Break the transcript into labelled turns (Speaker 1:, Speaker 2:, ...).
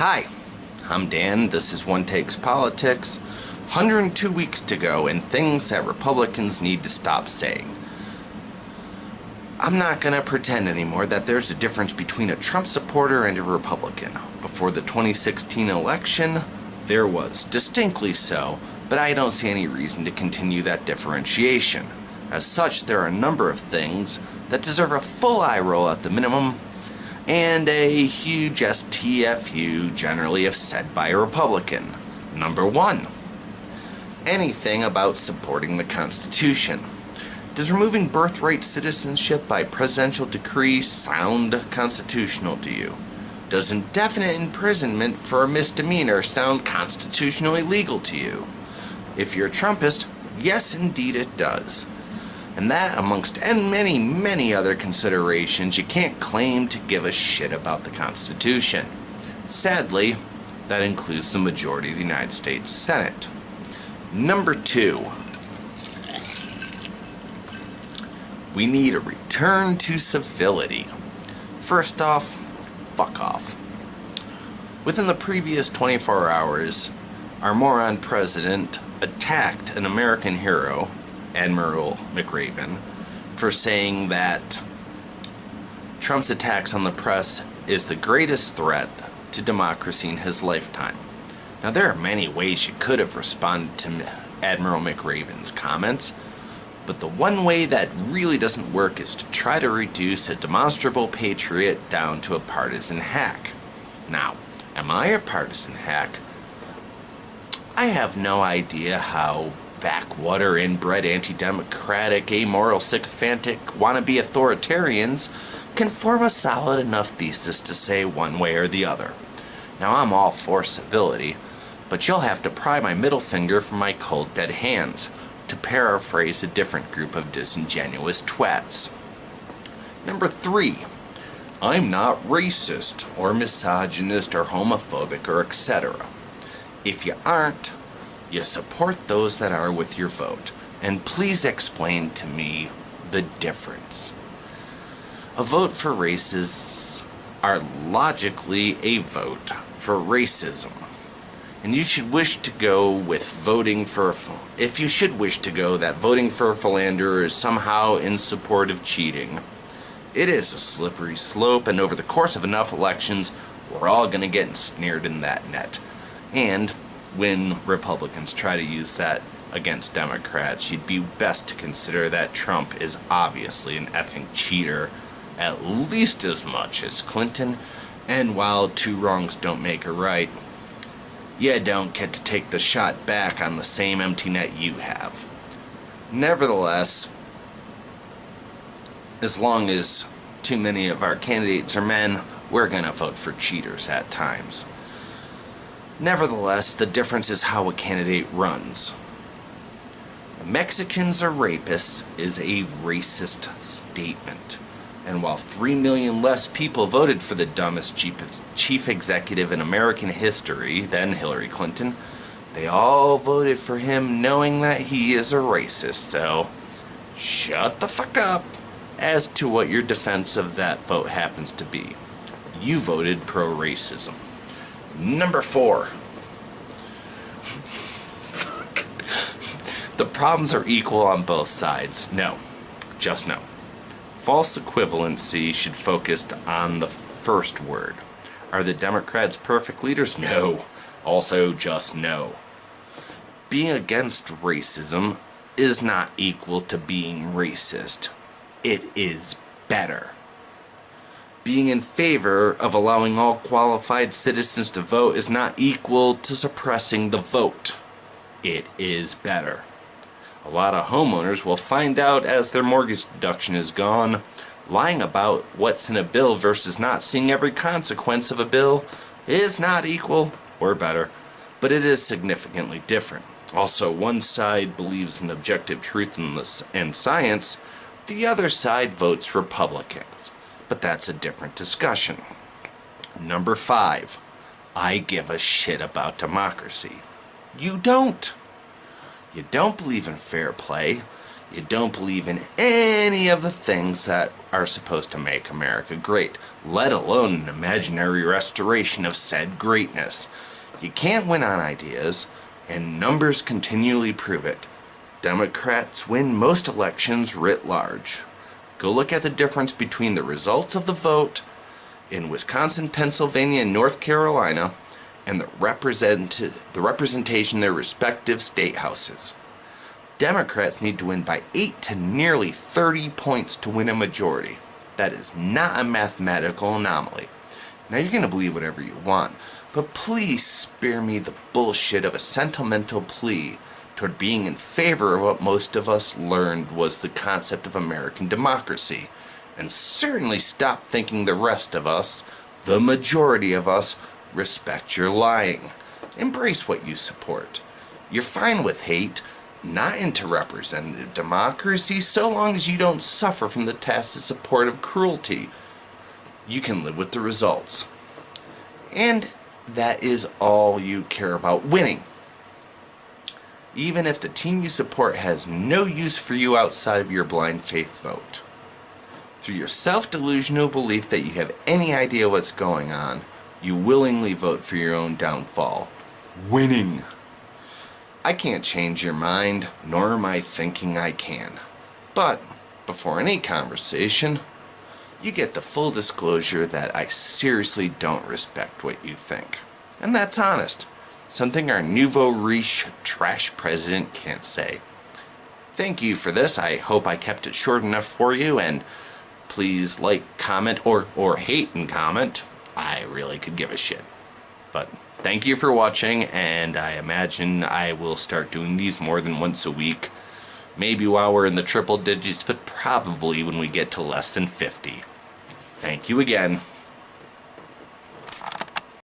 Speaker 1: Hi, I'm Dan. This is One Takes Politics. 102 weeks to go and things that Republicans need to stop saying. I'm not going to pretend anymore that there's a difference between a Trump supporter and a Republican. Before the 2016 election, there was, distinctly so, but I don't see any reason to continue that differentiation. As such, there are a number of things that deserve a full eye roll at the minimum, and a huge STFU generally if said by a Republican. Number 1. Anything about supporting the Constitution. Does removing birthright citizenship by presidential decree sound constitutional to you? Does indefinite imprisonment for a misdemeanor sound constitutionally legal to you? If you're a Trumpist, yes indeed it does. And that, amongst many, many other considerations, you can't claim to give a shit about the Constitution. Sadly, that includes the majority of the United States Senate. Number 2. We need a return to civility. First off, fuck off. Within the previous 24 hours, our moron president attacked an American hero, Admiral McRaven, for saying that Trump's attacks on the press is the greatest threat to democracy in his lifetime. Now, there are many ways you could have responded to Admiral McRaven's comments, but the one way that really doesn't work is to try to reduce a demonstrable patriot down to a partisan hack. Now, am I a partisan hack? I have no idea how backwater, inbred, anti-democratic, amoral, sycophantic, wannabe authoritarians can form a solid enough thesis to say one way or the other. Now, I'm all for civility, but you'll have to pry my middle finger from my cold dead hands, to paraphrase a different group of disingenuous twats. Number 3. I'm not racist, or misogynist, or homophobic, or etc. If you aren't, you support those that are with your vote. And please explain to me the difference. A vote for racists are logically a vote for racism. And you should wish to go with voting for, if you should wish to go that voting for a philanderer is somehow in support of cheating, it is a slippery slope, and over the course of enough elections, we're all going to get ensnared in that net. And when Republicans try to use that against Democrats, you'd be best to consider that Trump is obviously an effing cheater, at least as much as Clinton, and while two wrongs don't make a right, you don't get to take the shot back on the same empty net you have. Nevertheless, as long as too many of our candidates are men, we're gonna vote for cheaters at times. Nevertheless, the difference is how a candidate runs. Mexicans are rapists is a racist statement. And while 3 million less people voted for the dumbest chief executive in American history than Hillary Clinton, they all voted for him knowing that he is a racist. So, shut the fuck up as to what your defense of that vote happens to be. You voted pro-racism. Number 4. Fuck. The problems are equal on both sides. No. Just no. False equivalency should focus on the first word. Are the Democrats perfect leaders? No. Also, just no. Being against racism is not equal to being racist. It is better. Being in favor of allowing all qualified citizens to vote is not equal to suppressing the vote. It is better. A lot of homeowners will find out as their mortgage deduction is gone. Lying about what's in a bill versus not seeing every consequence of a bill is not equal or better, but it is significantly different. Also, one side believes in objective truth and science, the other side votes Republican. But that's a different discussion. Number 5. I give a shit about democracy. You don't. You don't believe in fair play. You don't believe in any of the things that are supposed to make America great, let alone an imaginary restoration of said greatness. You can't win on ideas, and numbers continually prove it. Democrats win most elections writ large. Go look at the difference between the results of the vote in Wisconsin, Pennsylvania, and North Carolina, and the representation in their respective state houses. Democrats need to win by 8 to nearly 30 points to win a majority. That is not a mathematical anomaly. Now you're going to believe whatever you want, but please spare me the bullshit of a sentimental plea toward being in favor of what most of us learned was the concept of American democracy, and certainly stop thinking the rest of us, the majority of us, respect your lying. Embrace what you support. You're fine with hate, not into representative democracy, so long as you don't suffer from the tacit support of cruelty. You can live with the results. And that is all you care about: winning. Even if the team you support has no use for you outside of your blind faith vote. Through your self-delusional belief that you have any idea what's going on, you willingly vote for your own downfall. Winning. I can't change your mind, nor am I thinking I can. But, before any conversation, you get the full disclosure that I seriously don't respect what you think. And that's honest. Something our nouveau riche trash president can't say. Thank you for this. I hope I kept it short enough for you, and please like, comment, or hate and comment. I really could give a shit. But thank you for watching, and I imagine I will start doing these more than once a week. Maybe while we're in the triple digits, but probably when we get to less than 50. Thank you again.